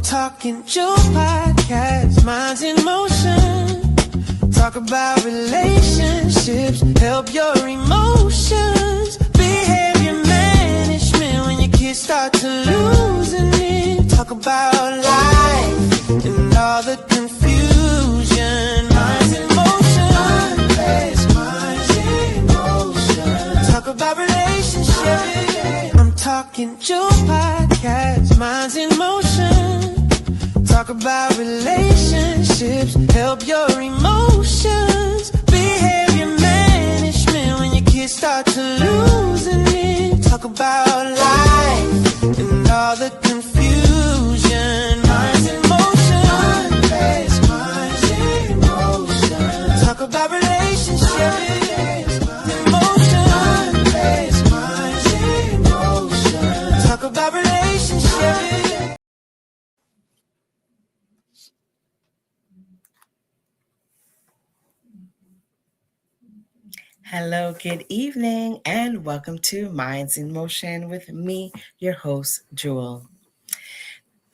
talking Joe podcast, minds in motion. Talk about relationships, help your emotions. Behavior management when your kids start to losing it. Talk about life and all the confusion. Minds in motion. Minds in motion. Talk about relationships. I'm talking Joe podcast, minds in motion. Talk about relationships, help your emotions. Behavior management when your kids start to losing it. Talk about life and all the confusion. Minds in motion. Minds in motion. Talk about relationships. Emotion. Minds in motion. Talk about relationships. Hello, good evening, and welcome to Minds in Motion with me, your host, Jewel.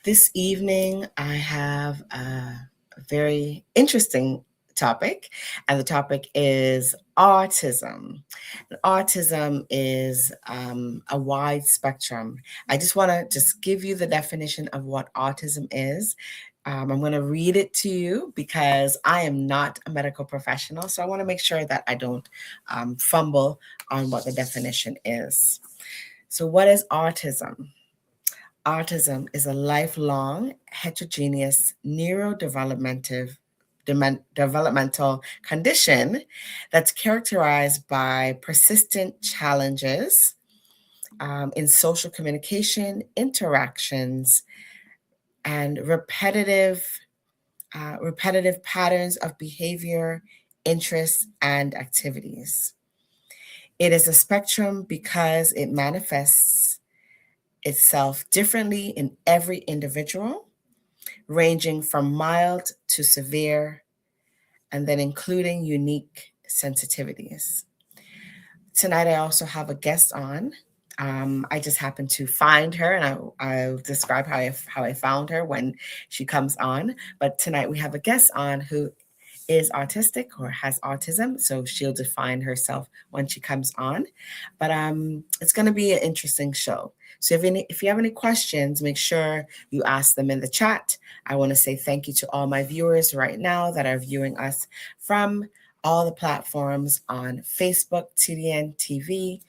This evening, I have a very interesting topic, and the topic is autism. Autism is a wide spectrum. I just want to give you the definition of what autism is. I'm going to read it to you because I am not a medical professional, so I want to make sure that I don't fumble on what the definition is. So what is autism? Autism is a lifelong, heterogeneous neurodevelopmental condition that's characterized by persistent challenges in social communication, interactions, and repetitive patterns of behavior, interests, and activities. It is a spectrum because it manifests itself differently in every individual, ranging from mild to severe, and then including unique sensitivities. Tonight, I also have a guest on. I just happened to find her, and I'll describe how I found her when she comes on. But tonight we have a guest on who is autistic or has autism, so she'll define herself when she comes on. But it's going to be an interesting show. So if you have any questions, make sure you ask them in the chat. I want to say thank you to all my viewers right now that are viewing us from all the platforms on Facebook, TDN TV,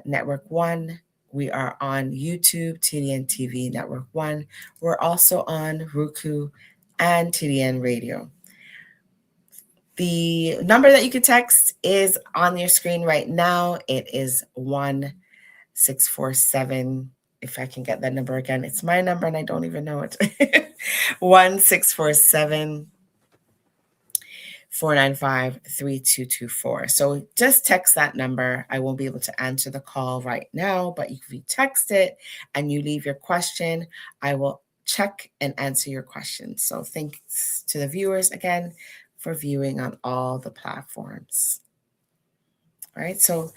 Network 1. We are on YouTube, TDN TV, Network 1. We're also on Roku and TDN Radio. The number that you can text is on your screen right now. It is 1647. If I can get that number again, it's my number and I don't even know it. 1647 495-3224. So just text that number. I won't be able to answer the call right now, but if you text it and you leave your question, I will check and answer your questions. So thanks to the viewers again for viewing on all the platforms. All right, so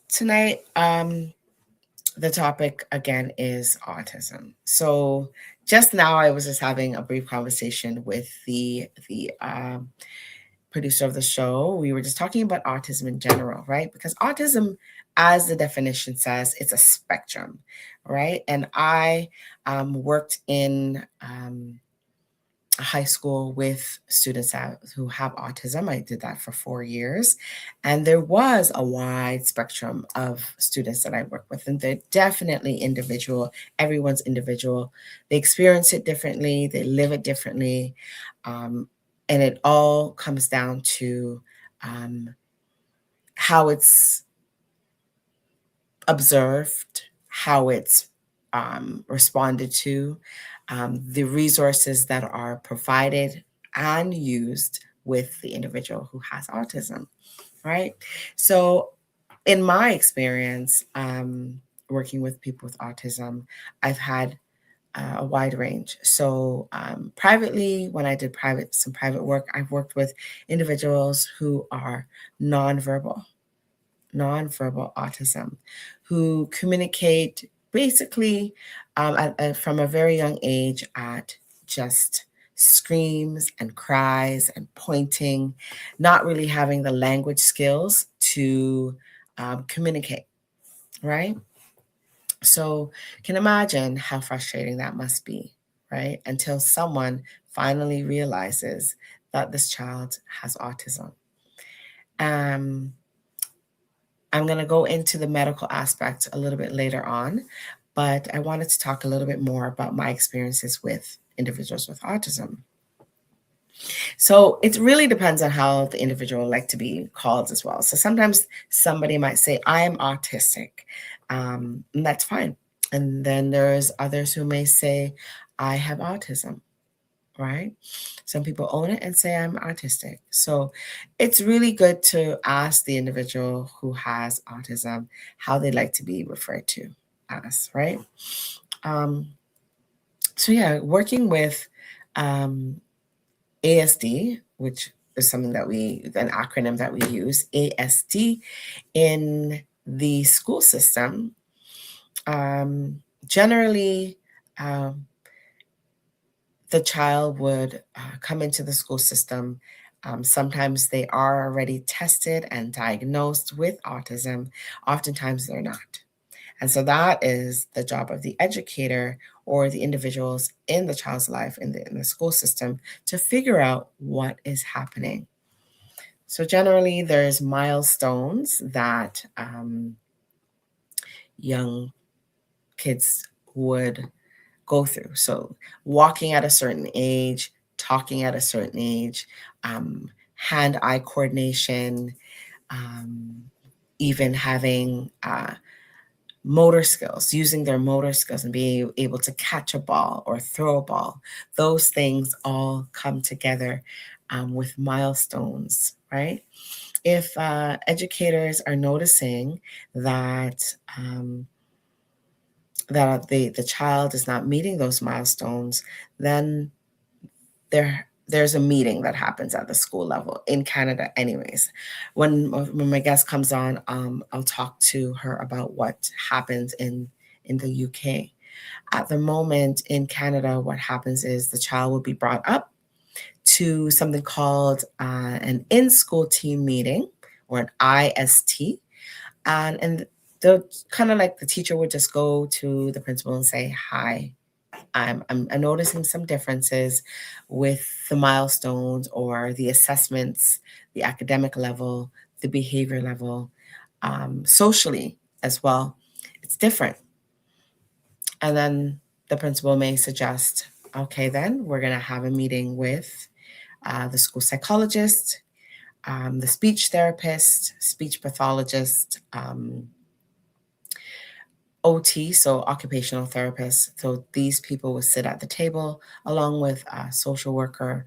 tonight, the topic again is autism. So just now I was just having a brief conversation with the producer of the show. We were just talking about autism in general, right? Because autism, as the definition says, it's a spectrum, right? And I worked in a high school with students who have autism. I did that for 4 years. And there was a wide spectrum of students that I work with. And they're definitely individual. Everyone's individual. They experience it differently. They live it differently. And it all comes down to how it's observed, how it's responded to, the resources that are provided and used with the individual who has autism, right? So in my experience, working with people with autism, I've had a wide range. So privately, when I did some private work, I've worked with individuals who are nonverbal autism, who communicate basically, from a very young age, at just screams and cries and pointing, not really having the language skills to communicate, right? So, can imagine how frustrating that must be, right? Until someone finally realizes that this child has autism. Um, I'm going to go into the medical aspect a little bit later on, but I wanted to talk a little bit more about my experiences with individuals with autism. So it really depends on how the individual would like to be called as well. So sometimes somebody might say, I am autistic, and that's fine. And then there's others who may say, I have autism, right? Some people own it and say, I'm autistic. So it's really good to ask the individual who has autism how they'd like to be referred to as, right? Um, so, yeah, working with ASD, which is something that an acronym that we use, ASD, in the school system, generally, the child would come into the school system. Sometimes they are already tested and diagnosed with autism. Oftentimes they're not. And so that is the job of the educator or the individuals in the child's life in the school system to figure out what is happening. So generally there's milestones that young kids would go through. So walking at a certain age, talking at a certain age, hand-eye coordination, even having motor skills, using their motor skills and being able to catch a ball or throw a ball. Those things all come together with milestones, right? If educators are noticing that that the child is not meeting those milestones, then there's a meeting that happens at the school level in Canada anyways. When my guest comes on, I'll talk to her about what happens in the UK. At the moment in Canada, what happens is the child will be brought up to something called an in-school team meeting, or an IST, and the kind of like the teacher would just go to the principal and say, hi, I'm noticing some differences with the milestones or the assessments, the academic level, the behavior level, socially as well. It's different. And then the principal may suggest, okay, then we're going to have a meeting with the school psychologist, the speech therapist, speech pathologist, OT, so occupational therapists. So these people will sit at the table along with a social worker,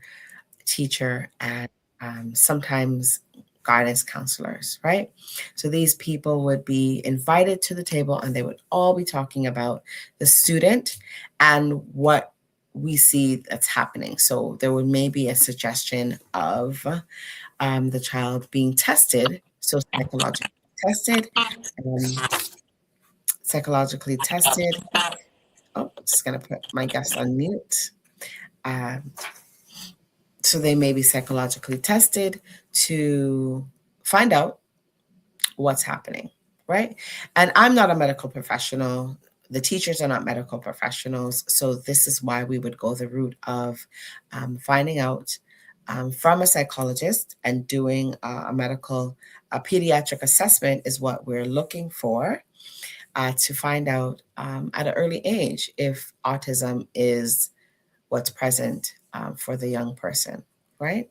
teacher, and sometimes guidance counselors, right? So these people would be invited to the table and they would all be talking about the student and what we see that's happening. So there would maybe a suggestion of the child being tested, so psychologically tested. Oh, just gonna put my guest on mute. Um, so they may be psychologically tested to find out what's happening, right? And I'm not a medical professional. The teachers are not medical professionals. So this is why we would go the route of finding out from a psychologist and doing a pediatric assessment is what we're looking for to find out at an early age if autism is what's present for the young person, right?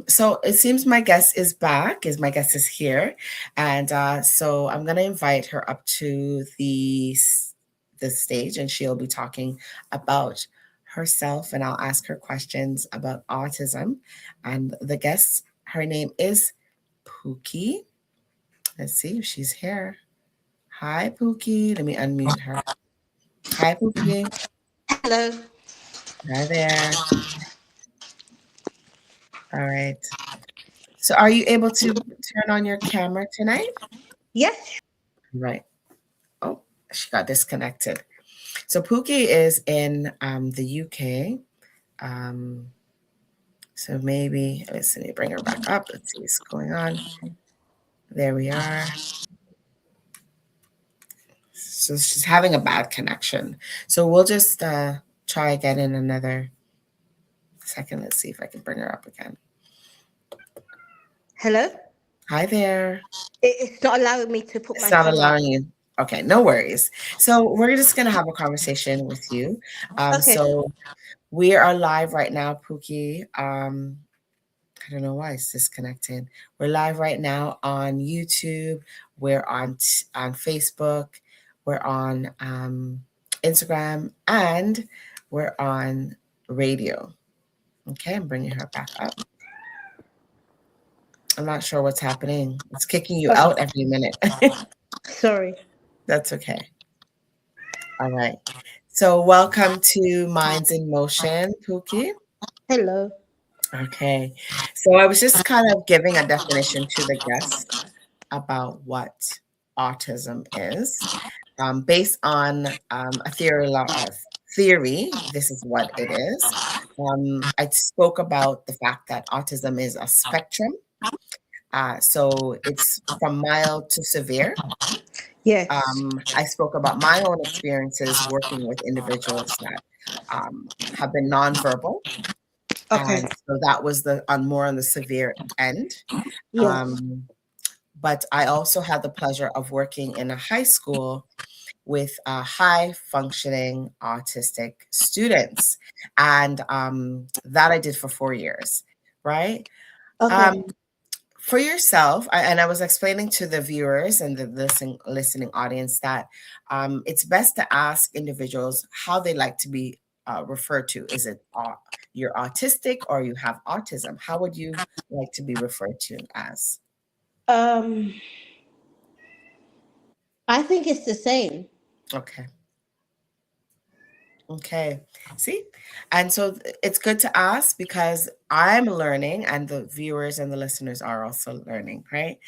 So it seems my guest is back, my guest is here. And so I'm going to invite her up to the stage and she'll be talking about herself and I'll ask her questions about autism. And the guest, her name is Pookie. Let's see if she's here. Hi, Pookie. Let me unmute her. Hi, Pookie. Hello. Hi there. All right. So are you able to turn on your camera tonight? Yes. Right. Oh, she got disconnected. So Pookie is in the UK. So maybe, let's see, bring her back up. Let's see what's going on. There we are. So she's having a bad connection. So we'll just try again in another second. Let's see if I can bring her up again. Hello? Hi there. It's not allowing me to put It's my not thing up. allowing you. Okay, no worries. So we're just going to have a conversation with you. Okay. So we are live right now, Pookie. I don't know why it's disconnected. We're live right now on YouTube. We're on Facebook. We're on Instagram, and we're on radio. Okay, I'm bringing her back up. I'm not sure what's happening. It's kicking you out every minute. Sorry. That's okay. All right. So welcome to Minds in Motion, Pookie. Hello. Okay. So I was just kind of giving a definition to the guests about what autism is. Based on a theory, this is what it is. I spoke about the fact that autism is a spectrum. So it's from mild to severe. Yes. I spoke about my own experiences working with individuals that have been nonverbal. Okay. And so that was more on the severe end. Yes. But I also had the pleasure of working in a high school with high functioning autistic students. And that I did for 4 years, right? Okay. For yourself, and I was explaining to the viewers and the listening audience that it's best to ask individuals how they like to be referred to. Is it you're autistic or you have autism? How would you like to be referred to as? I think it's the same. Okay. Okay. See? And so it's good to ask because I'm learning and the viewers and the listeners are also learning, right?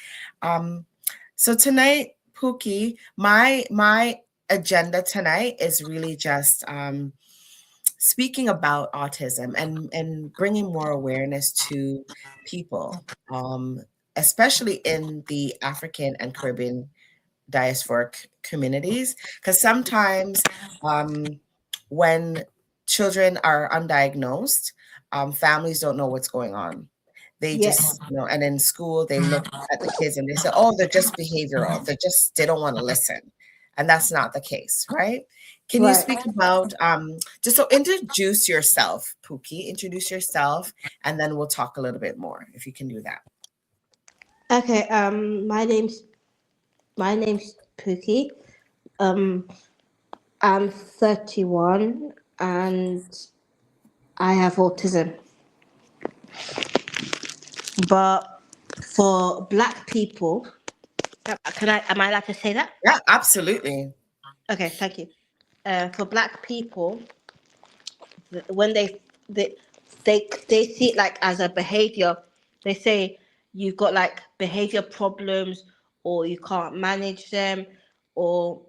So tonight, Pookie, my agenda tonight is really just speaking about autism and bringing more awareness to people, especially in the African and Caribbean diasporic communities, because sometimes when children are undiagnosed, families don't know what's going on. They just, and in school, they look at the kids and they say, oh, they're just behavioral. They don't want to listen. And that's not the case, right? Can you speak about, just so introduce yourself, Pookie, introduce yourself, and then we'll talk a little bit more, if you can do that. Okay. My name's Pookie. I'm 31 and I have autism. But for Black people, am I allowed to say that? Yeah, absolutely. Okay, thank you. For Black people, when they see it like as a behavior, they say you've got like behavior problems or you can't manage them or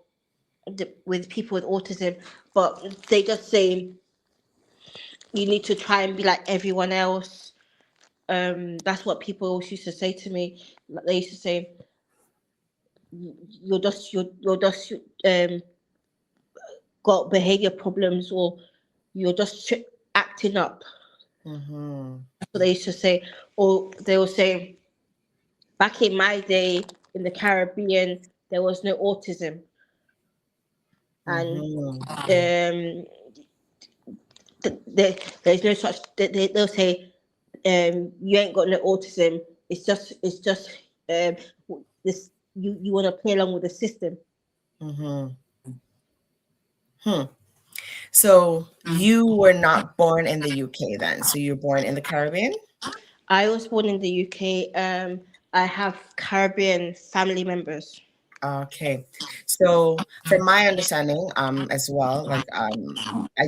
with people with autism, but they just say you need to try and be like everyone else. That's what people always used to say to me. They used to say you're just got behavior problems or you're just acting up. Mm-hmm. That's what they used to say. Or they will say, back in my day in the Caribbean, there was no autism. And there's no such, they'll say, you ain't got no autism. It's just this, you want to play along with the system. So you were not born in the UK then. So you were born in the Caribbean? I was born in the UK. I have Caribbean family members. Okay. So from my understanding, as well, like I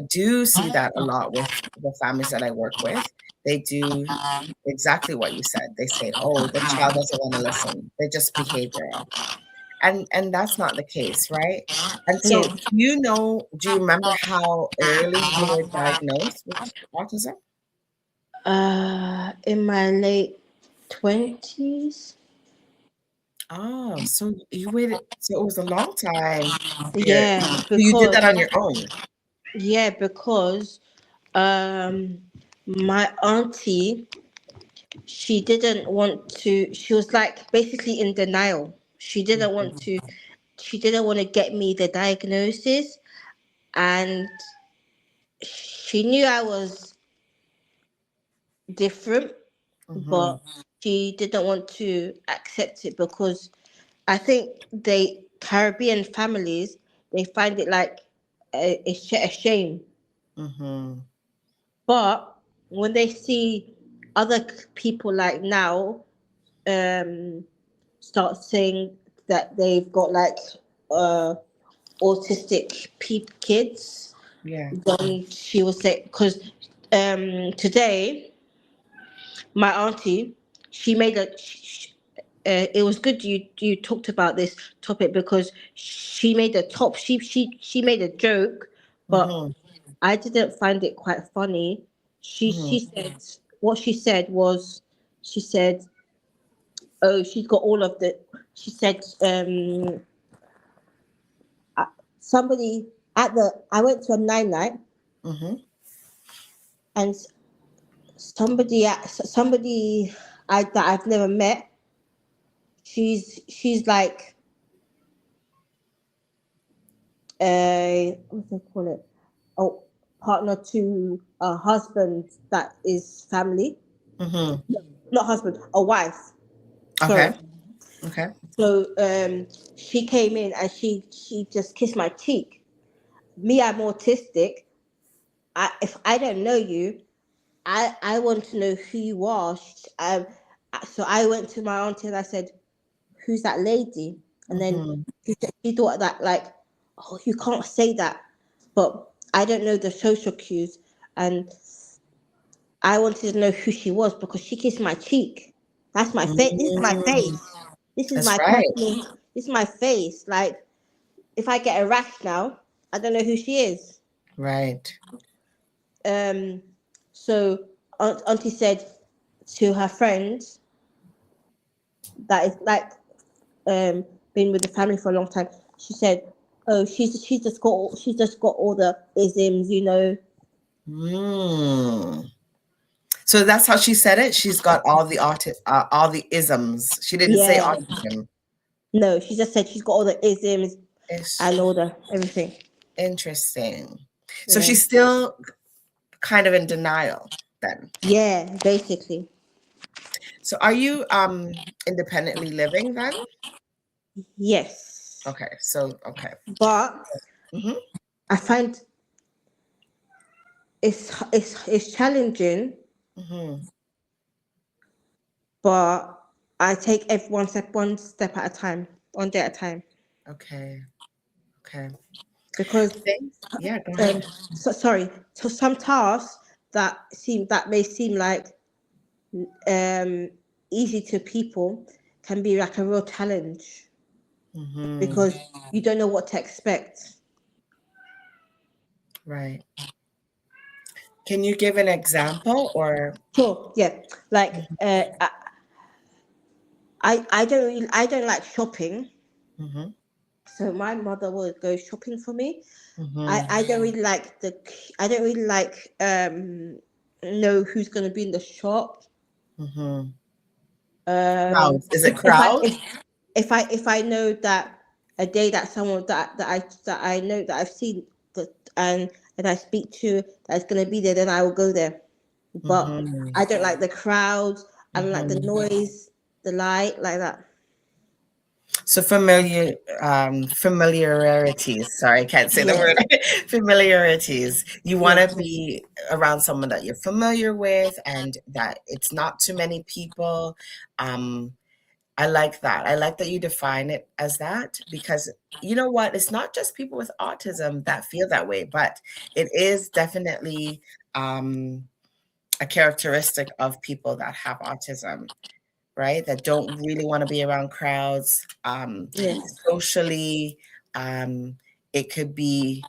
do see that a lot with the families that I work with. They do exactly what you said. They say, oh, the child doesn't want to listen. They're just behavioral. And that's not the case, right? And so Yeah. do you remember how early you were diagnosed with autism? In my late 20s. Oh, so you waited, so it was a long time period. Yeah, So you did because that on your own. yeah, because um my auntie, she didn't want to, she was like basically in denial. She didn't want to get me the diagnosis, and she knew I was different, Mm-hmm. but she didn't want to accept it because I think they Caribbean families, they find it like a shame. Mm-hmm. But when they see other people like now um start saying that they've got like uh autistic kids, Yeah. then she will say, because today my auntie, she made a it was good you talked about this topic, because she made a top she made a joke, but Mm-hmm. I didn't find it quite funny. She Mm-hmm. said, what she said was, she said, oh, she's got all of the, she said, somebody at the, I went to a night, Mm-hmm. and somebody that I've never met, she's like a, what do they call it, oh, partner to a husband that is family, Mm-hmm. not husband, a wife, Okay. sorry. Okay. So she came in and she just kissed my cheek. Me, I'm autistic. If I don't know you, I want to know who you are. So I went to my auntie and I said, "Who's that lady?" And then Mm-hmm. she thought that, like, oh, you can't say that, but I don't know the social cues, and I wanted to know who she was because she kissed my cheek. That's my face. This is my Mm-hmm. face. This is That's my right. personal. This is my face. Like, if I get a rash now, I don't know who she is. Right. Um, so Auntie said to her friend that is like been with the family for a long time. She said, "Oh, she's just got all the isms." Mm. So that's how she said it. She's got all the isms. She didn't say Yeah. autism. No, she just said she's got all the isms It's and all the everything. interesting. So Yeah. she's still kind of in denial then. Yeah, basically. So are you independently living then? Yes. Okay. So okay. But Mm-hmm. I find it's challenging, Mm-hmm. but I take every one step at a time, one day at a time. Okay. Okay. Because Yeah, go ahead. sorry, so some tasks that may seem like um easy to people can be like a real challenge Mm-hmm. because you don't know what to expect. Right. Can you give an example or Sure, yeah. Like I don't like shopping, mm-hmm. so my mother will go shopping for me. I Mm-hmm. I don't really like I don't really like know who's gonna be in the shop. Mm-hmm. Um, Crowds. Is it if if I crowd? if if I know that a day that someone that I know that I've seen that and I speak to that's gonna be there, then I will go there. But Mm-hmm. I don't like the crowds. I don't like the Mm-hmm. noise, the light, like that. So familiarities. Sorry, I can't say the Yeah, word. Familiarities. You want yeah, to be around someone that you're familiar with and that it's not too many people. Um, I like that. I like that you define it as that because you know what? It's not just people with autism that feel that way, but it is definitely a characteristic of people that have autism. right? That don't really want to be around crowds. Yes. Socially, it could be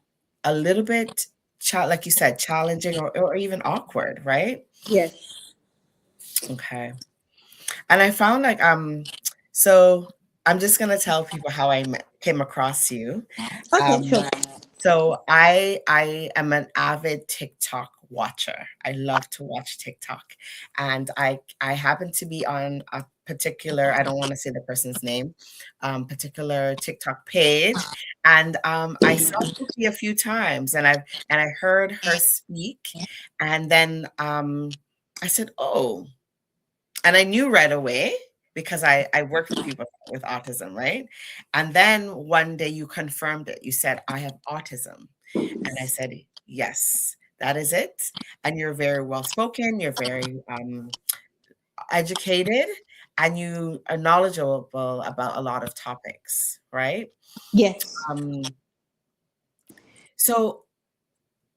a little bit, like you said, challenging or even awkward, right? Yes. Okay. And I found like, so I'm just gonna tell people how I came across you. Okay, Um, sure. So I am an avid TikTok watcher. I love to watch TikTok. And I happen to be on a particular, I don't want to say the person's name, particular TikTok page. And I saw Pookie a few times and I heard her speak. And then I said, oh, and I knew right away because I work with people with autism, right? And then one day you confirmed it. You said, I have autism. And I said, yes, that is it. And you're very well spoken, you're very educated, and you are knowledgeable about a lot of topics, right? Yes. Um, so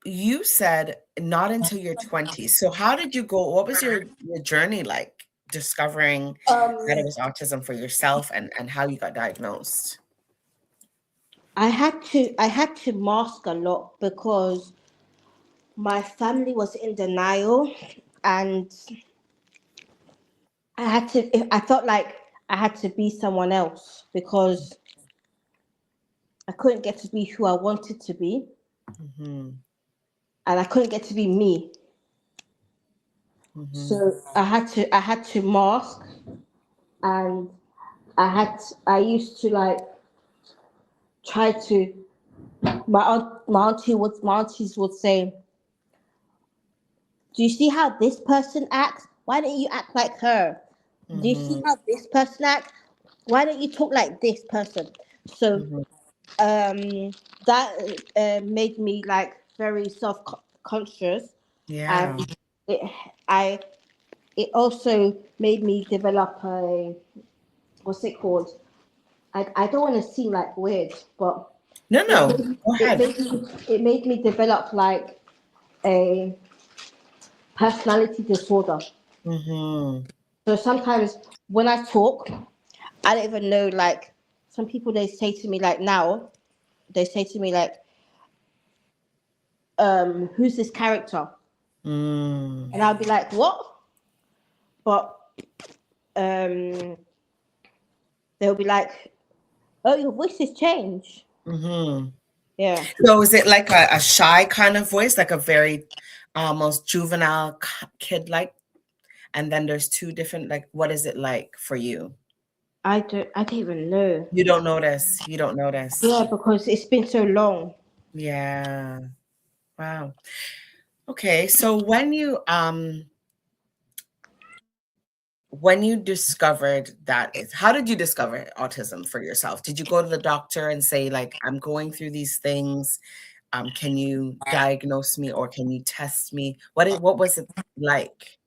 you said not until your 20s. So how did you go? What was your journey like discovering that it Um, was autism for yourself and how you got diagnosed? I had to mask a lot because my family was in denial, and I felt like I had to be someone else because I couldn't get to be who I wanted to be, Mhm, and I couldn't get to be me. mhm, So I had to mask, and I used to like try to my aunties would say, "Do you see how this person acts? Why don't you act like her? Do you see mhm, how this person acts? Why don't you talk like this person?" So mhm. that made me like very self-conscious, and Yeah. it I it also made me develop a, what's it called? I don't want to seem like weird, but No, it no. made, Go it ahead. made me it made me develop like a personality disorder. Mhm, So sometimes when I talk, I don't even know, like, some people, they say to me like now, they say to me like, who's this character? mm, And I'll be like, what? But um they'll be like, oh, your voice has changed. mhm. Yeah. So is it like a shy kind of voice, like a very almost juvenile kid-like? And then there's two different, like, what is it like for you? I don't even know. You don't notice. You don't notice. Yeah, because it's been so long. Yeah. Wow. Okay. So when you discovered that is, how did you discover autism for yourself? Did you go to the doctor and say, like, I'm going through these things? Can you diagnose me or can you test me? What was it like?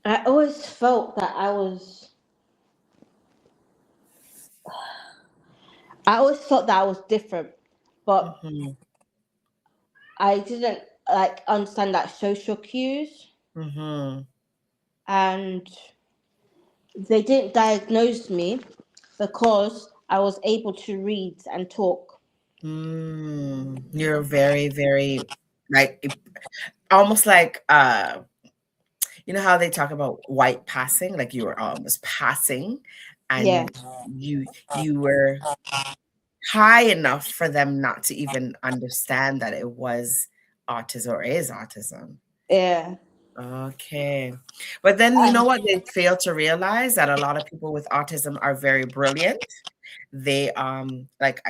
I always felt that I was different, but Mhm. I didn't like understand that social cues, Mhm. and they didn't diagnose me because I was able to read and talk. You're very, very like almost like you know how they talk about white passing, like you were almost passing Yeah, and you were high enough for them not to even understand that it was autism or is autism. yeah, Okay. But then you know what they fail to realize that a lot of people with autism are very brilliant. They like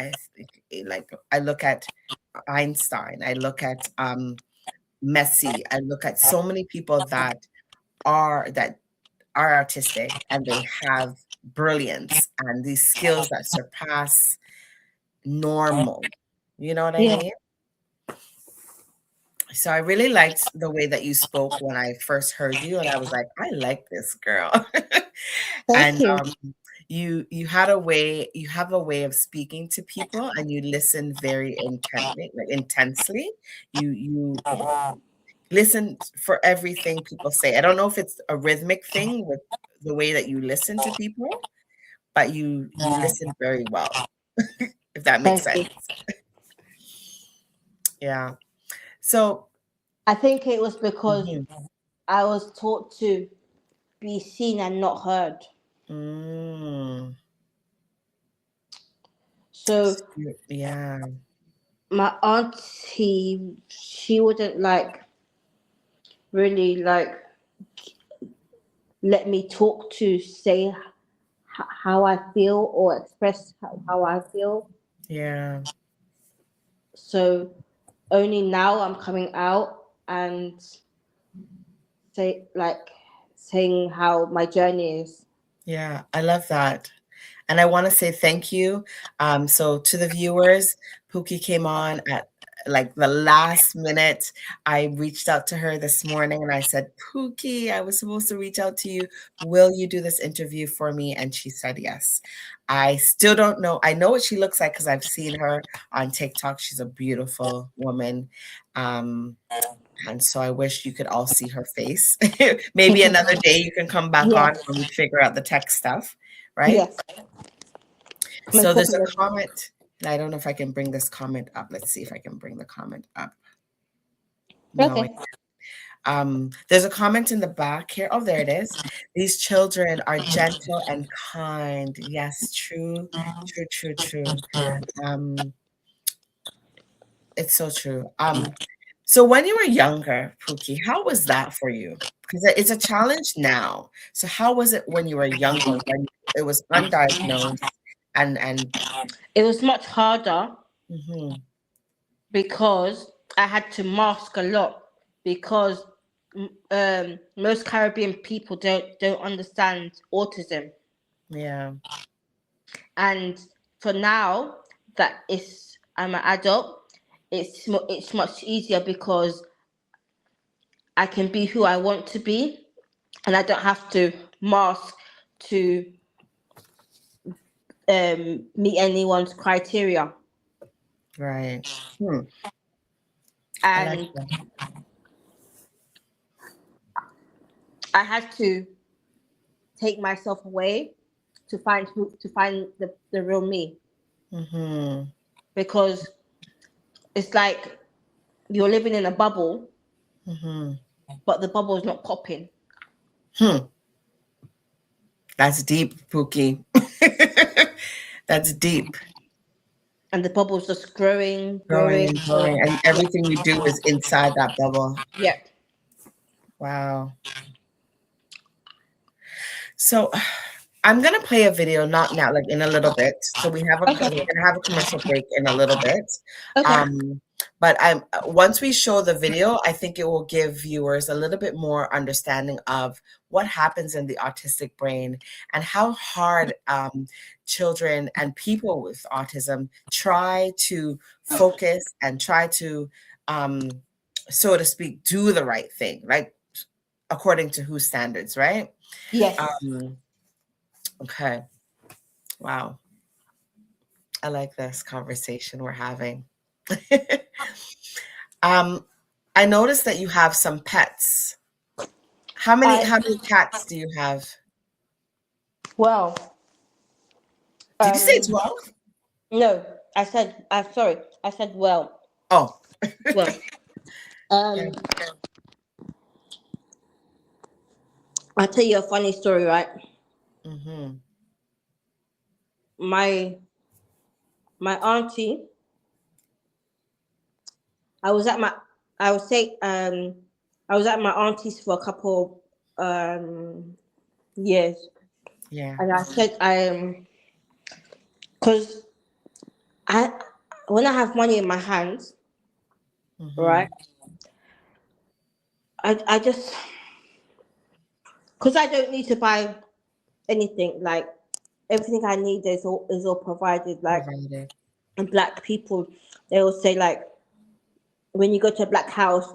like I look at Einstein, I look at Messi, I look at so many people that are artistic and they have brilliance and these skills that surpass normal. You know what I yeah. mean? So I really liked the way that you spoke when I first heard you, and I was like, I like this girl. Thank And you. you have a way of speaking to people, and you listen very intently, like intensely. You listen for everything people say. I don't know if it's a rhythmic thing with the way that you listen to people, but you listen very well, if that makes Thank sense. you. Yeah. So, I think it was because mhm. I was taught to be seen and not heard. Mm, So yeah, my auntie, she wouldn't like really like let me talk to say how I feel or express how I feel. yeah, So only now I'm coming out and say like saying how my journey is. yeah. I love that. And I want to say thank you. So to the viewers, Pookie came on at like the last minute. I reached out to her this morning and I said, Pookie, I was supposed to reach out to you. Will you do this interview for me? And she said yes. I still don't know. I know what she looks like because I've seen her on TikTok. She's a beautiful woman. Um, and so I wish you could all see her face. Maybe another day you can come back on Yes, when we figure out the tech stuff, right? yes, So most there's a definitely. comment. And I don't know if I can bring this comment up. Let's see if I can bring the comment up. No, Okay. there's a comment in the back here. Oh, there it is. These children are gentle and kind. Yes, true, true, true, true. Um, it's so true. So when you were younger, Pookie, how was that for you? Because it's a challenge now. So how was it when you were younger, when it was undiagnosed and It was much harder mhm, because I had to mask a lot because most Caribbean people don't understand autism, yeah, and for now that is I'm an adult, it's much easier because I can be who I want to be, and I don't have to mask to meet anyone's criteria. right. Hmm, I like And that. I had to take myself away to find the real me Mhm, because it's like you're living in a bubble, mhm. but the bubble is not popping, Hmm, that's deep, Pookie. That's deep. and the bubble is just growing, Growing growing, and growing, growing. and Yeah, everything you do is inside that bubble. yeah. Wow. So I'm gonna play a video, not now, like in a little bit. So Okay, we're gonna have a commercial break in a little bit. okay. But I'm once we show the video, I think it will give viewers a little bit more understanding of what happens in the autistic brain and how hard children and people with autism try to focus and try to, so to speak, do the right thing, right? According to whose standards, right? Yes, Um, okay. Wow. I like this conversation we're having. um, I noticed that you have some pets. I How many cats do you have? well, Did you say um, 12? no, I said I'm sorry. I said Oh, well. yeah. Um, I'll tell you a funny story, right? Mm-hmm. My my auntie, I was at my, I would say, I was at my auntie's for a couple years, Yeah. and I said because I when I have money in my hands, Mm-hmm. right, I just because I don't need to buy anything like everything I need is all provided like Provided. and black people they will say like when you go to a black house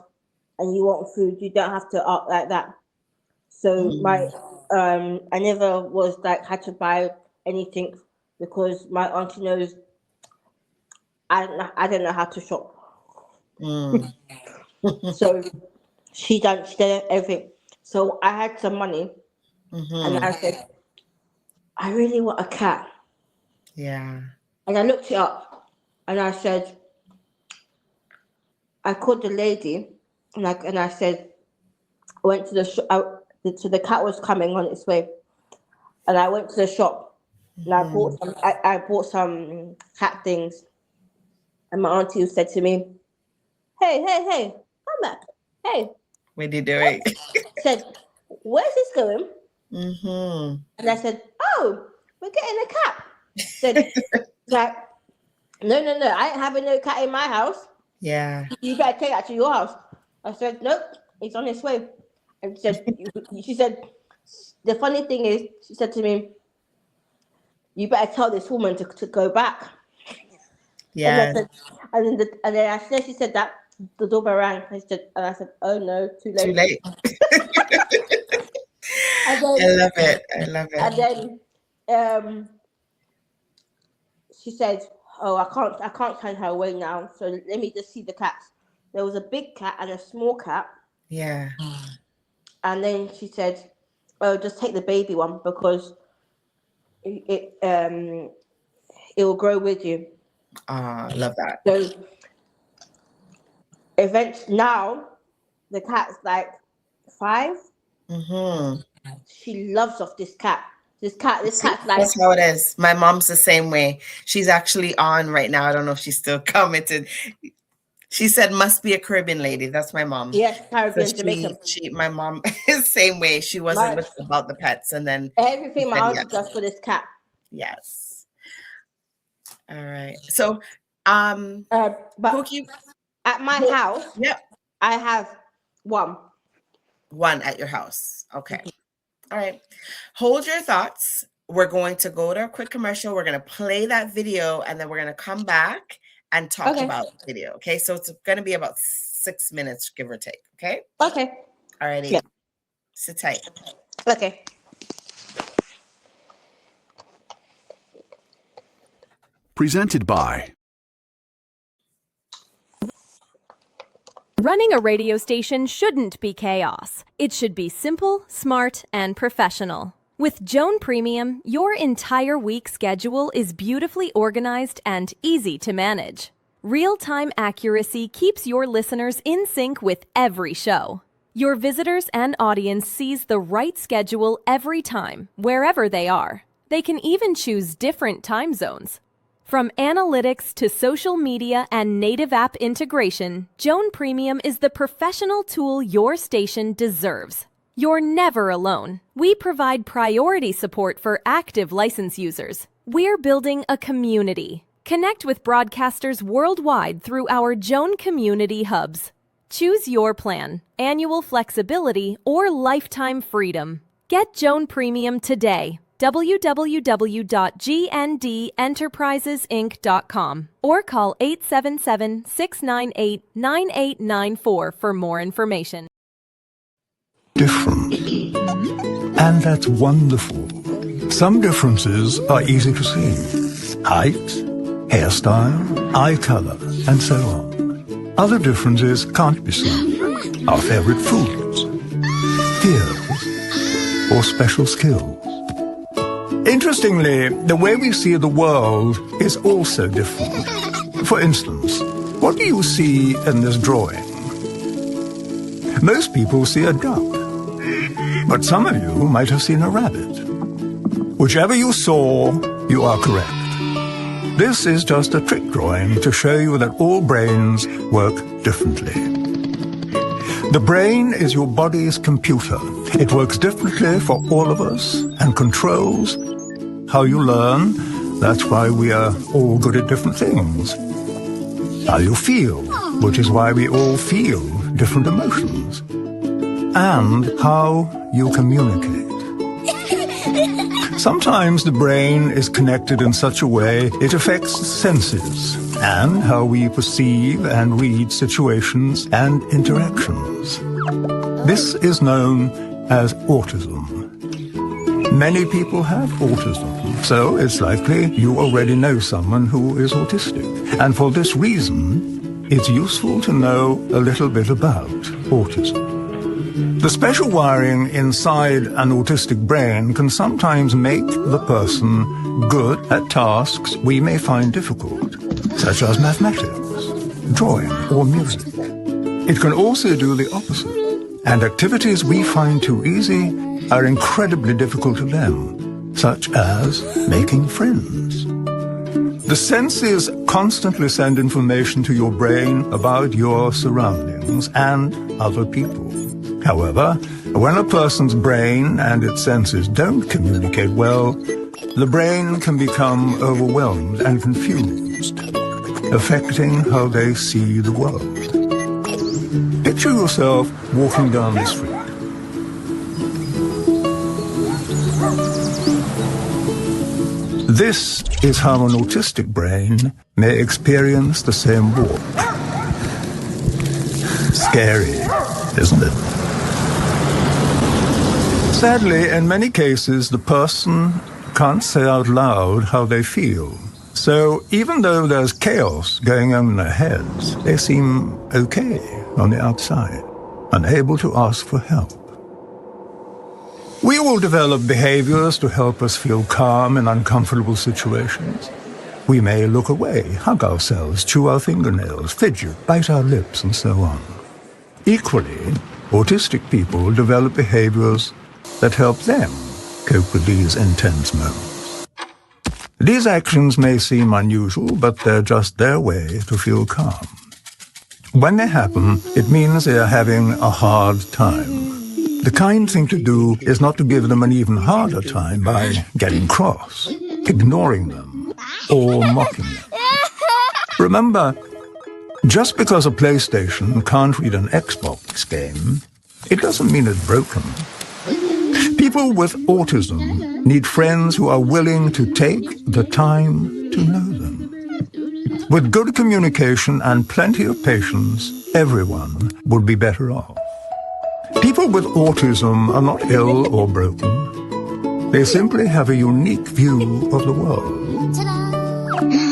and you want food you don't have to act like that. So my Mm, I never was like had to buy anything because my auntie knows I don't know how to shop. mm, So she done everything. So I had some money And I said, I really want a cat. Yeah. And I looked it up, and I said, I called the lady, and I said, I went to the shop. So the cat was coming on its way, and I went to the shop, and I bought some. I bought some cat things, and my auntie said to me, "Hey, come back, hey." What are you doing? Said, "Where's this going?" Mm-hmm. And I said, "Oh, we're getting a cat." Said, "Like, no, I ain't having no cat in my house. Yeah. You better take that to your house." I said, "Nope, it's on its way." And she said, the funny thing is, she said to me, "You better tell this woman to go back." Yeah. And then as soon as she said that, the doorbell rang. And I said, "Oh no, too late." Too late. And then, I love it. And then she said, "Oh, I can't turn her away now. So let me just see the cats." There was a big cat and a small cat. Yeah. And then she said, "Oh, just take the baby one because it will grow with you." I love that. So now the cat's like 5. Mm-hmm. She loves off this cat. This cat's like, that's how it is. My mom's the same way. She's actually on right now. I don't know if she's still commented. She said, "Must be a Caribbean lady." That's my mom. yes, Caribbean, So Jamaican. my mom is the same way. She wasn't looking about the pets, and then Everything my auntie yes. does for this cat. Yes. All right. So, but Pookie, at my house, yep, I have one. One at your house. Okay. All right. Hold your thoughts. We're going to go to a quick commercial. We're going to play that video, and then we're going to come back and talk about the video. Okay. So it's going to be about 6 minutes, give or take. Okay. Okay. All righty. Yeah. Sit tight. Okay. Presented by Running a radio station shouldn't be chaos. It should be simple, smart, and professional. With Joan Premium, your entire week schedule is beautifully organized and easy to manage. Real-time accuracy keeps your listeners in sync with every show. Your visitors and audience sees the right schedule every time, wherever they are. They can even choose different time zones. From analytics to social media and native app integration, Joan Premium is the professional tool your station deserves. You're never alone. We provide priority support for active license users. We're building a community. Connect with broadcasters worldwide through our Joan Community Hubs. Choose your plan, annual flexibility, or lifetime freedom. Get Joan Premium today. www.gndenterprisesinc.com or call 877-698-9894 for more information. different. And that's wonderful. Some differences are easy to see. Height, hairstyle, eye color, and so on. Other differences can't be seen. Our favorite foods, fears, or special skills. Interestingly, the way we see the world is also different. For instance, what do you see in this drawing? Most people see a duck, but some of you might have seen a rabbit. Whichever you saw, you are correct. This is just a trick drawing to show you that all brains work differently. The brain is your body's computer. It works differently for all of us and controls how you learn. That's why we are all good at different things. How you feel, which is why we all feel different emotions. And how you communicate. Sometimes the brain is connected in such a way it affects senses and how we perceive and read situations and interactions. This is known as autism. Many people have autism, so it's likely you already know someone who is autistic. And for this reason, it's useful to know a little bit about autism. The special wiring inside an autistic brain can sometimes make the person good at tasks we may find difficult, such as mathematics, drawing, or music. It can also do the opposite, and activities we find too easy are incredibly difficult to them, such as making friends. The senses constantly send information to your brain about your surroundings and other people. However, when a person's brain and its senses don't communicate well, the brain can become overwhelmed and confused, affecting how they see the world. Picture yourself walking down the street. This is how an autistic brain may experience the same walk. Scary, isn't it? Sadly, in many cases, the person can't say out loud how they feel. So even though there's chaos going on in their heads, they seem okay on the outside, unable to ask for help. We all develop behaviors to help us feel calm in uncomfortable situations. We may look away, hug ourselves, chew our fingernails, fidget, bite our lips, and so on. Equally, autistic people develop behaviors that help them cope with these intense moments. These actions may seem unusual, but they're just their way to feel calm. When they happen, it means they are having a hard time. The kind thing to do is not to give them an even harder time by getting cross, ignoring them, or mocking them. Remember, just because a PlayStation can't read an Xbox game, it doesn't mean it's broken. People with autism need friends who are willing to take the time to know them. With good communication and plenty of patience, everyone would be better off. People with autism are not ill or broken. They simply have a unique view of the world.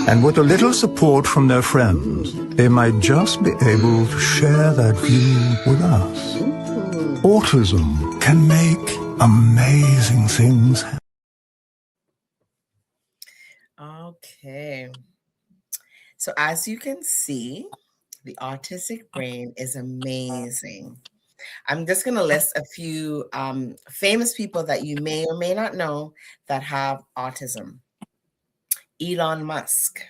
And with a little support from their friends, they might just be able to share that view with us. Autism can make amazing things happen. Okay. So as you can see, the autistic brain is amazing. I'm just going to list a few famous people that you may or may not know that have autism. Elon Musk,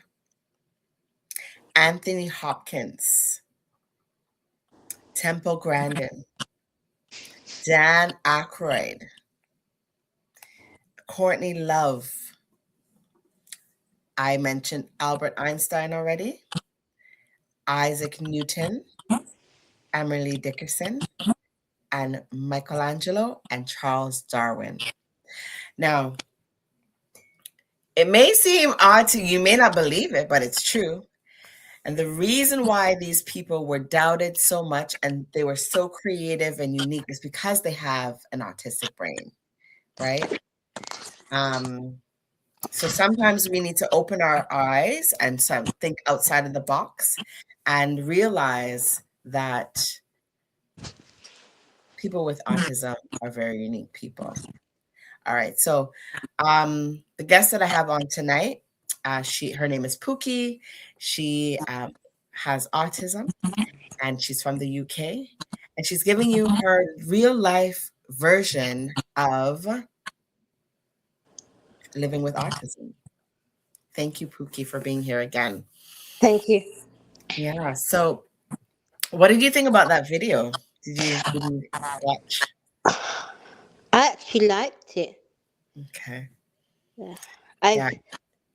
Anthony Hopkins, Temple Grandin, Dan Aykroyd, Courtney Love. I mentioned Albert Einstein already, Isaac Newton, Emily Dickinson, and Michelangelo and Charles Darwin. Now, it may seem odd to you, you may not believe it, but it's true. And the reason why these people were doubted so much and they were so creative and unique is because they have an autistic brain, right? So sometimes we need to open our eyes and think outside of the box and realize that people with autism are very unique people. All right, so the guest that I have on tonight, her name is Pookie. She has autism, and she's from the UK, and she's giving you her real life version of living with autism. Thank you, Pookie, for being here again. Thank you. Yeah. So, what did you think about that video? Did you watch? I actually liked it. Okay. Yeah. Yeah.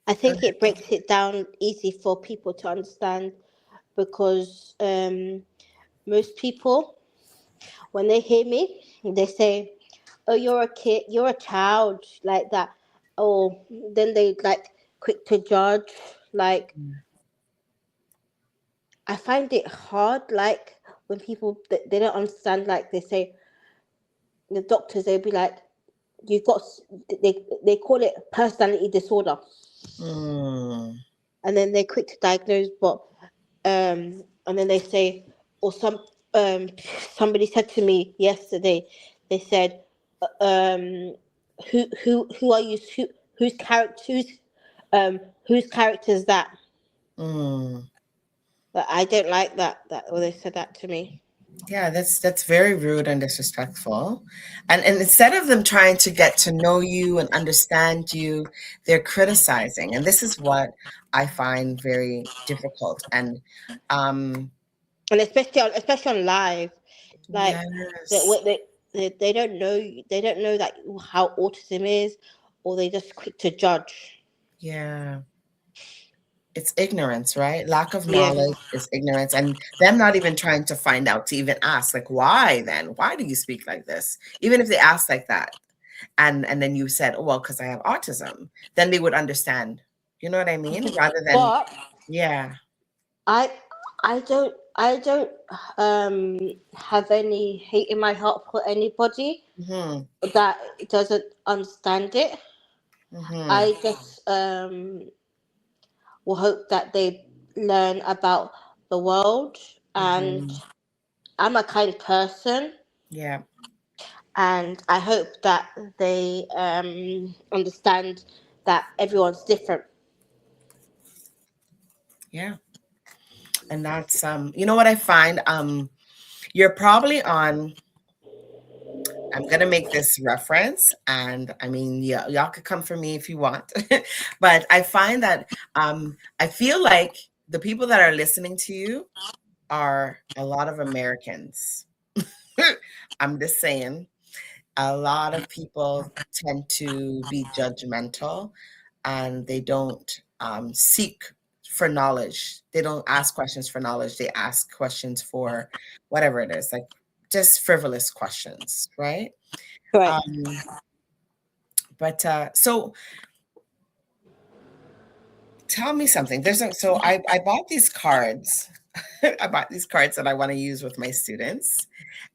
I think it breaks it down easy for people to understand because most people, when they hear me, they say, "Oh, you're a kid, you're a child," like that. Or then they like quick to judge. Like, I find it hard, like when people they don't understand. Like they say, the doctors, they'll be like, "You've got," they call it personality disorder. And then they're quick to diagnose, but and then they say, or um somebody said to me yesterday, they said, um who are you, whose character, whose character is that? Mm. But I don't like that or they said that to me. Yeah, that's very rude and disrespectful. And instead of them trying to get to know you and understand you, they're criticizing. And this is what I find very difficult. And And especially on live, like that yes, what they don't know, they don't know like how autism is, or they just quick to judge. yeah. It's ignorance, right? Lack of Yeah. knowledge is ignorance, and them not even trying to find out to even ask, like, why then? Why do you speak like this? Even if they ask like that, and then you said, oh, well, because I have autism, then they would understand. You know what I mean? Rather than, But yeah. I I don't have any hate in my heart for anybody Mm-hmm. that doesn't understand it. Mm-hmm. I just will hope that they learn about the world, and Mm-hmm. I'm a kind person, Yeah. and I hope that they understand that everyone's different. Yeah. And that's you know what I find? You're probably on, I'm gonna make this reference, and I mean, yeah, y'all could come for me if you want, but I find that I feel like the people that are listening to you are a lot of Americans. I'm just saying, a lot of people tend to be judgmental, and they don't seek for knowledge. They don't ask questions for knowledge. They ask questions for whatever it is, like just frivolous questions, right? Right. Um, but so tell me something. So I bought these cards. I bought these cards that I want to use with my students,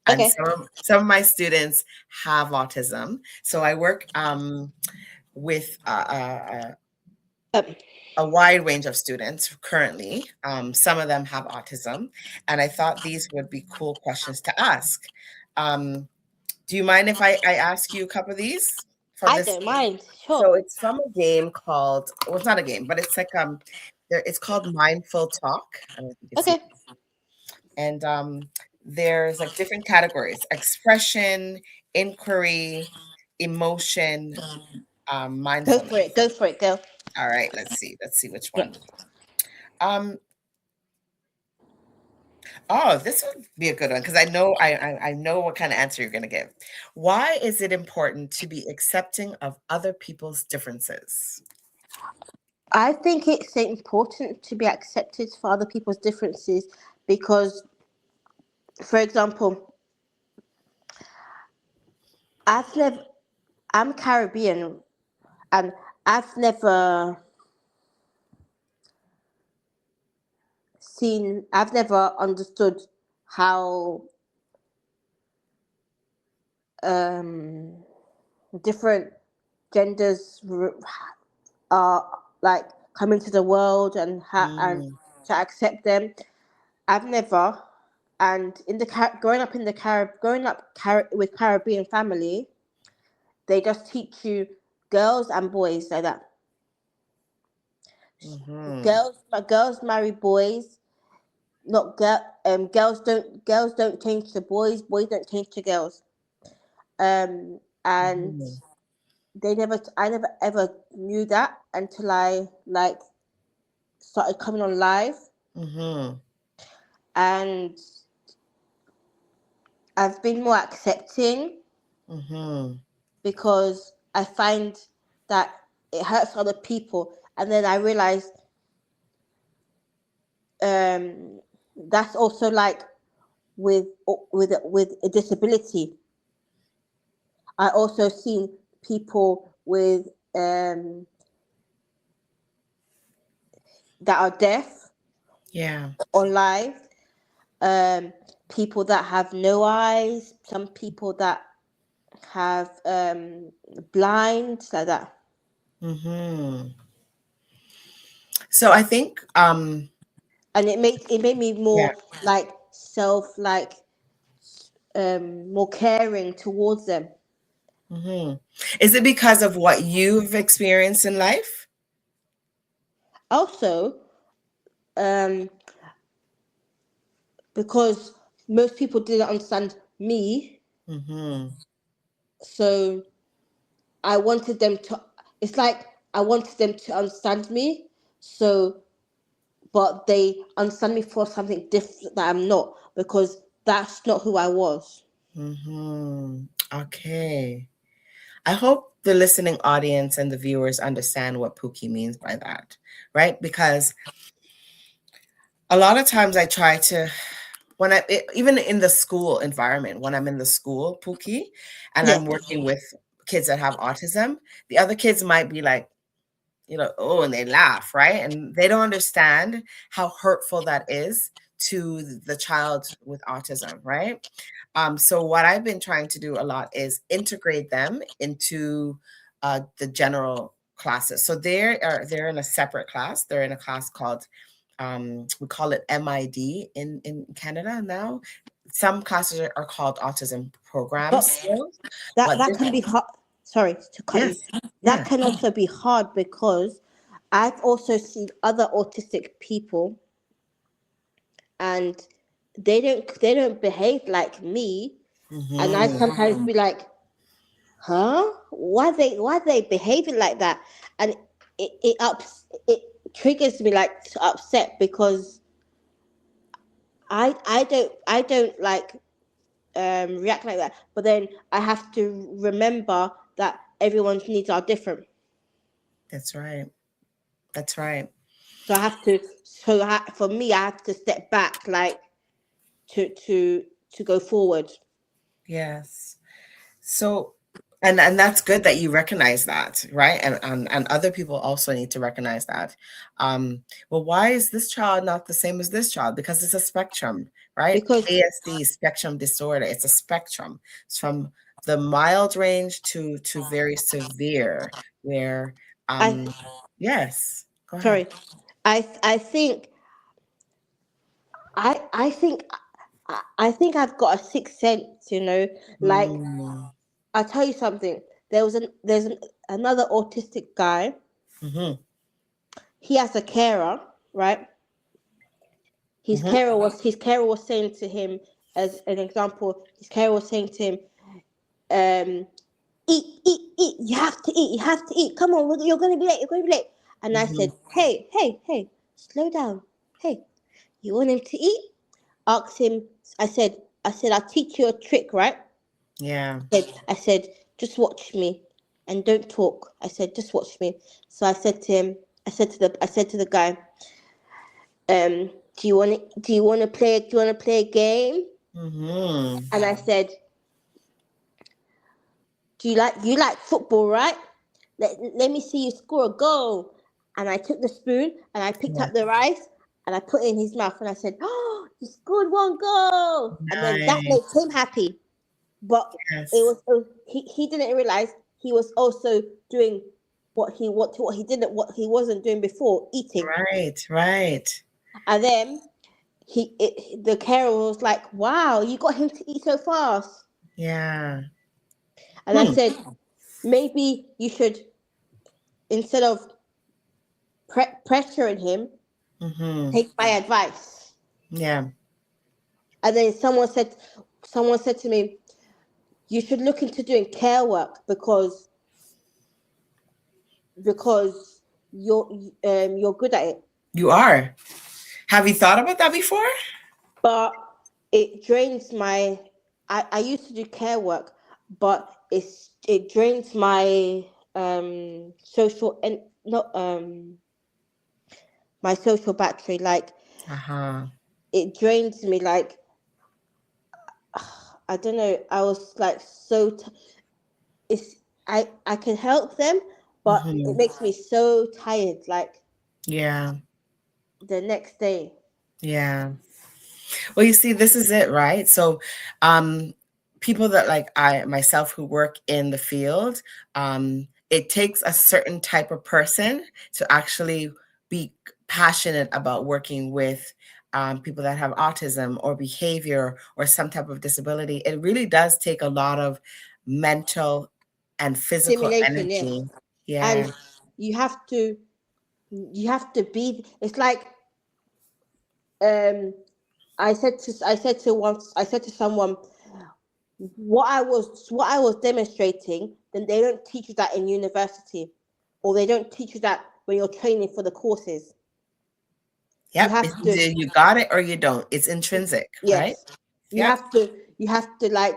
and Okay. some of my students have autism. So I work with Um, a wide range of students currently. Some of them have autism, and I thought these would be cool questions to ask. Um, do you mind if I ask you a couple of these from I this? don't mind. Sure. So it's from a game called, well, it's not a game, but it's like it's called Mindful Talk. I don't know if you can see. Okay. And there's like different categories: expression, inquiry, emotion, Go for it. mindfulness. Go for it. Go. All right, let's see. Let's see which Yeah. one. Um, oh, this would be a good one because I know what kind of answer you're gonna give. Why is it important to be accepting of other people's differences? I think it's important to be accepted for other people's differences because, for example, I've never, I'm Caribbean and I've never I've never understood how um, different genders are like coming to the world and Mm, to accept them. I've never, and in the growing up in the with Caribbean family, they just teach you girls and boys like that. mm-hmm, Girls marry boys. Not girls don't change to boys. Boys don't change to girls. And mm-hmm, I never ever knew that until I like started coming on live, mm-hmm, and I've been more accepting mm-hmm. because I find that it hurts other people, and then I realized that's also like with a disability. I also seen people with that are deaf Yeah. on live, people that have no eyes, some people that have blind like that. Mm-hmm. So I think And it made me yeah. more like self like more caring towards them. Is it because of what you've experienced in life? Also, because most people didn't understand me, so I wanted them to. It's like I wanted them to understand me. So, but they understand me for something different that I'm not, because that's not who I was. Okay. I hope the listening audience and the viewers understand what Pookie means by that, right? Because a lot of times I try to, even in the school environment, when I'm in the school, Pookie, and Yeah. I'm working with kids that have autism, the other kids might be like, oh, and they laugh, right? And they don't understand how hurtful that is to the child with autism, right? So what I've been trying to do a lot is integrate them into the general classes. So they're in a separate class. They're in a class called we call it MID in Canada now. Some classes are called autism programs still. But That can be hard. Sorry to cut you. yes, That yeah. can also be hard because I've also seen other autistic people, and they don't behave like me, and I sometimes be like, huh? Why they behaving like that? And it triggers me like to upset, because I don't like react like that. But then I have to remember that everyone's needs are different. That's right. That's right. So I have to. For me, I have to step back, like to go forward. Yes. So, and that's good that you recognize that, right? And other people also need to recognize that. Well, why is this child not the same as this child? Because it's a spectrum, right? Because ASD, spectrum disorder. It's a spectrum. It's from the mild range to very severe, where I yes, go ahead. sorry, I think I think I think I've got a sixth sense. Like, Mm, I'll tell you something. Another autistic guy. mm-hmm, He has a carer, right? mm-hmm, His carer was saying to him, as an example, his carer was saying to him, um, eat. You have to eat. You have to eat. Come on, you're gonna be late. You're gonna be late. And I mm-hmm. said, hey, slow down. Hey, you want him to eat? Ask him. I said, I'll teach you a trick, right? Yeah. I said, just watch me and don't talk. I said, just watch me. So I said to him, I said to the guy, do you want to play a game? Mm-hmm. And I said, you like football, right? Let me see you score a goal. And I took the spoon and I picked Yeah. up the rice and I put it in his mouth, and I said, oh, you scored one goal. And then that made Nice. him happy. But Yes. he didn't realize he was also doing what he wasn't doing before, eating. Right, right. And then the carer was like, wow, you got him to eat so fast. Yeah. And I said, maybe you should, instead of pressuring him, Mm-hmm. take my advice. Yeah. And then someone said to me, you should look into doing care work, because you're good at it. You are. Have you thought about that before? But it drains my. I used to do care work, but it drains my social, and not my social battery. Like, Uh-huh. it drains me. Like, I don't know. I was like it's I can help them, but it Mm-hmm. makes me so tired. Like, Yeah. the next day. Yeah. Well, you see, this is it, right? So, people that like I myself who work in the field, it takes a certain type of person to actually be passionate about working with people that have autism or behavior or some type of disability, it really does take a lot of mental and physical Stimulation, yes. energy. Yeah. And you have to be, it's like, I said to someone, what I was demonstrating, then they don't teach you that in university, or they don't teach you that when you're training for the courses. Yep. You have It's to, either you got it or you don't. It's intrinsic, right? yes. You Yep. have to like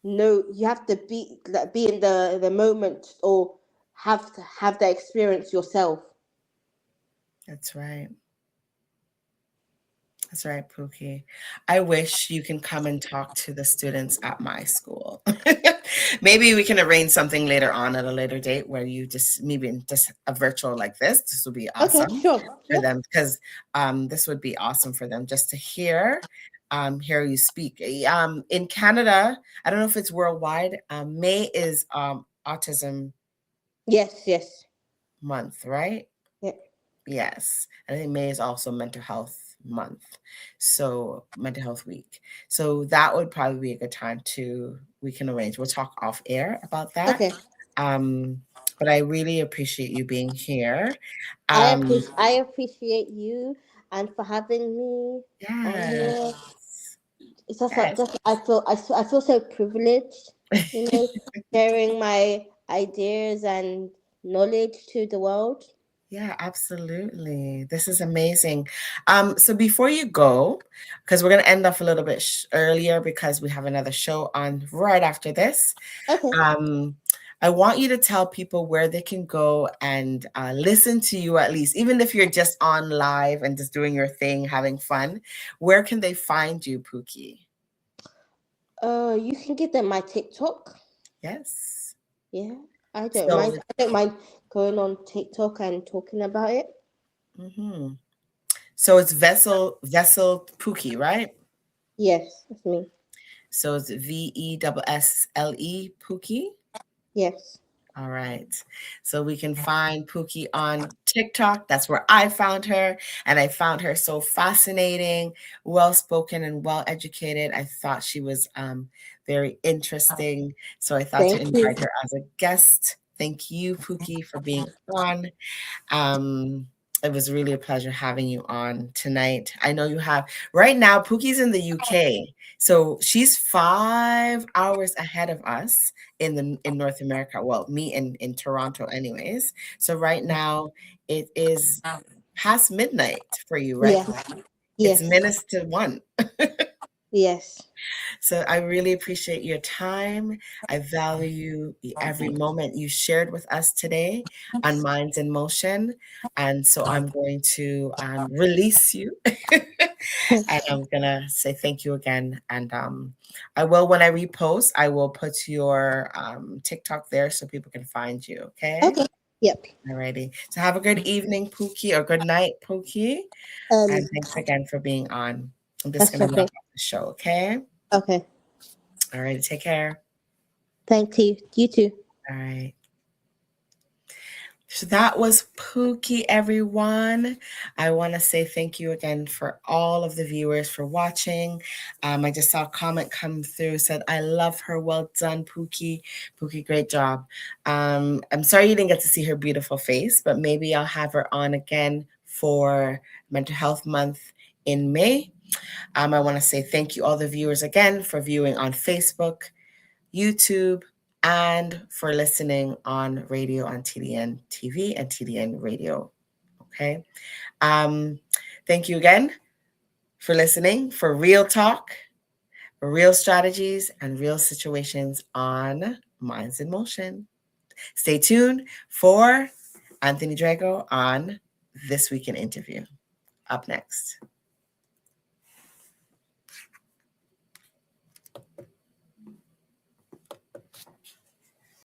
know, you have to be in the moment, or have to have the experience yourself. That's right. That's right, Pookie. I wish you can come and talk to the students at my school. Maybe we can arrange something later on at a later date where you maybe just a virtual like this. This would be awesome Okay, sure. for them, because this would be awesome for them just to hear you speak. In Canada, I don't know if it's worldwide. May is Autism Yes. Month, right? Yeah. Yes. And I think May is also Mental Health Month. So Mental Health Week. So that would probably be a good time we can arrange. We'll talk off air about that. Okay. But I really appreciate you being here. I appreciate you and for having me on Yeah. here. It's just, Yes. I feel so privileged, sharing my ideas and knowledge to the world. Yeah, absolutely. This is amazing. So before you go, because we're going to end off a little bit earlier because we have another show on right after this. Okay. I want you to tell people where they can go and listen to you, at least, even if you're just on live and just doing your thing, having fun. Where can they find you, Pookie? You can give them my TikTok. Yes. Yeah, I don't mind going on TikTok and talking about it. Mm-hmm. So it's Vessel Pookie, right? Yes, that's me. So it's VESSLE Pookie? Yes. All right. So we can find Pookie on TikTok. That's where I found her. And I found her so fascinating, well-spoken and well-educated. I thought she was very interesting. So I thought to invite her as a guest. Thank you, Pookie, for being on. It was really a pleasure having you on tonight. I know you have, right now, Pookie's in the UK. So she's 5 hours ahead of us in North America. Well, me in Toronto anyways. So right now it is past midnight for you, right? Yeah. It's minutes to 1. Yes. So I really appreciate your time. I value every moment you shared with us today on Minds in Motion. And so I'm going to release you. And I'm going to say thank you again. And I will, when I repost, I will put your TikTok there so people can find you. Okay? Okay. Yep. Alrighty. So have a good evening, Pookie, or good night, Pookie. And thanks again for being on. I'm just going to wrap up the show, okay? Okay. All right. Take care. Thank you. You too. All right. So that was Pookie, everyone. I want to say thank you again for all of the viewers for watching. I just saw a comment come through, said, I love her. Well done, Pookie. Pookie, great job. I'm sorry you didn't get to see her beautiful face, but maybe I'll have her on again for Mental Health Month in May. I want to say thank you all the viewers again for viewing on Facebook, YouTube, and for listening on radio on TDN TV and TDN Radio. Okay. Thank you again for listening for real talk, real strategies, and real situations on Minds in Motion. Stay tuned for Anthony Drago on This Week in Interview. Up next.